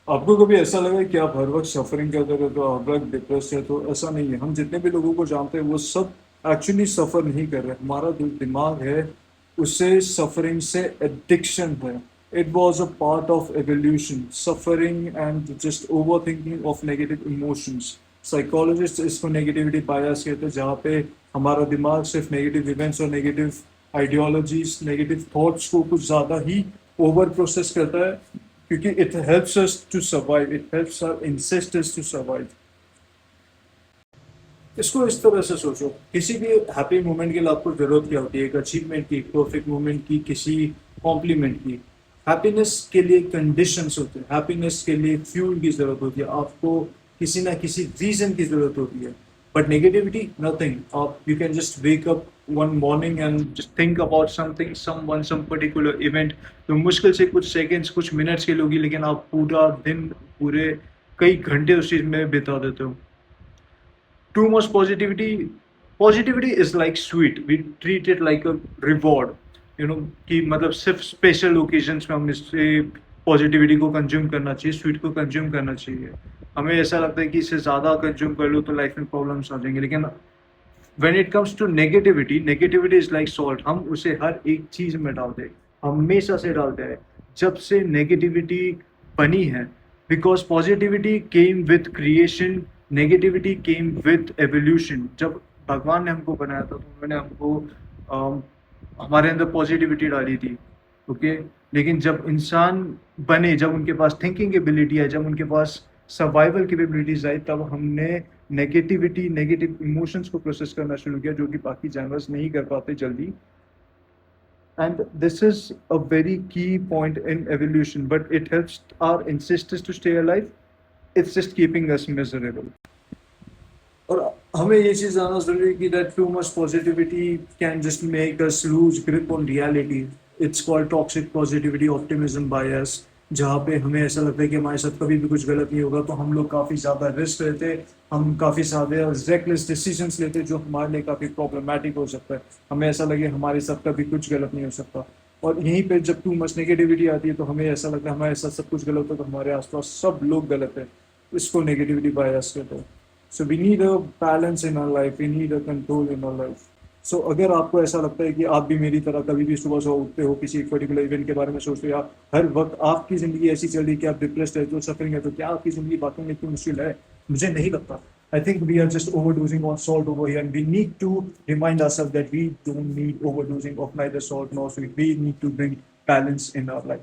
आपको कभी ऐसा लगा है कि आप हर वक्त सफरिंग करते रहते हो, हर वक्त डिप्रेस रहते हो? ऐसा नहीं है। हम जितने भी लोगों को जानते हैं वो सब एक्चुअली सफर नहीं कर रहे। हमारा जो दिमाग है उसे सफरिंग से एडिक्शन है। It was a part of evolution, suffering and just over thinking of negative emotions. Psychologist इसको नेगेटिविटी बायस कहते हैं, जहाँ पे हमारा दिमाग सिर्फ नेगेटिव इवेंट्स और नेगेटिव आइडियोलॉजीज, नेगेटिव थॉट्स को कुछ ज़्यादा ही ओवर प्रोसेस करता है, क्योंकि it helps us to survive, it helps our ancestors to survive. इसको इस तरह से सोचो, किसी भी हैप्पी मोमेंट के लिए आपको जरूरत क्या होती है? एक अचीवमेंट की, एक परफेक्ट मोमेंट की, किसी कॉम्प्लीमेंट की। हैप्पीनेस के लिए कंडीशंस होते हैं, हैप्पीनेस के लिए फ्यूल की जरूरत होती है, आपको किसी ना किसी रीजन की जरूरत होती है। But negativity nothing. आप you can just wake up one morning and just think about something, someone, some particular event. तो मुश्किल से कुछ सेकेंड्स, कुछ मिनट्स के लोगी, लेकिन आप पूरा दिन, पूरे कई घंटे उस चीज में बिता देते हो। Too much positivity is like sweet, we treat it like a reward, कि मतलब सिर्फ स्पेशल ओकेजन्स में हम इससे पॉजिटिविटी को कंज्यूम करना चाहिए, स्वीट को कंज्यूम करना चाहिए। हमें ऐसा लगता है कि इससे ज़्यादा कंज्यूम कर लो तो लाइफ में प्रॉब्लम्स आ जाएंगे, लेकिन when it comes to negativity, negativity is like salt. हम उसे हर एक चीज में डालते हैं, हमेशा से डालते हैं जब से नेगेटिविटी बनी है। Because positivity came with creation, negativity came with evolution. जब भगवान ने हमको बनाया था तो उन्होंने हमको हमारे अंदर पॉजिटिविटी डाली थी। ओके, लेकिन जब इंसान बने, जब उनके पास थिंकिंग एबिलिटी है, जब उनके पास सर्वाइवल कैपेबिलिटीज आई, तब हमने नेगेटिविटी, नेगेटिव इमोशंस को प्रोसेस करना शुरू किया, जो कि बाकी जानवर्स नहीं कर पाते जल्दी। And this is a very key point in evolution, but it helps our ancestors to stay alive. It's just keeping us miserable. और हमें ये चीज जानना जरूरी है कि that too much positivity can just make us lose grip on reality. It's called toxic positivity, optimism bias, जहाँ पे हमें ऐसा लगता है कि हमारे साथ कभी भी कुछ गलत नहीं होगा, तो हम लोग काफी ज्यादा रिस्क लेते, हम काफी ज्यादा रेकलेस डिसीजंस लेते, जो हमारे लिए काफी प्रॉब्लमेटिक हो सकता है। हमें ऐसा लगे हमारे साथ कभी कुछ गलत नहीं हो सकता। और यहीं पे जब टू मच नेगेटिविटी आती है तो हमें ऐसा लगता है हमारे साथ सब कुछ गलत है, तो हमारे आसपास सब लोग गलत है। इसको नेगेटिविटी बायस कहते हैं। So we need a balance in our life, we need a control in our life. So अगर आपको ऐसा लगता है कि आप भी मेरी तरह कभी भी सुबह सुबह उठते हो, किसी एक पर्टिकुलर इवेंट के बारे में सोचते हो, या हर वक्त आपकी जिंदगी ऐसी चल रही है कि आप डिप्रेस्ड रहते हो, सफरिंग है, तो क्या आपकी जिंदगी वाकई में इतनी मुश्किल है? मुझे नहीं लगता। I think we are just overdosing on salt over here, and we need to remind ourselves that we don't need overdosing of neither salt nor sweet. We need to bring balance in our life.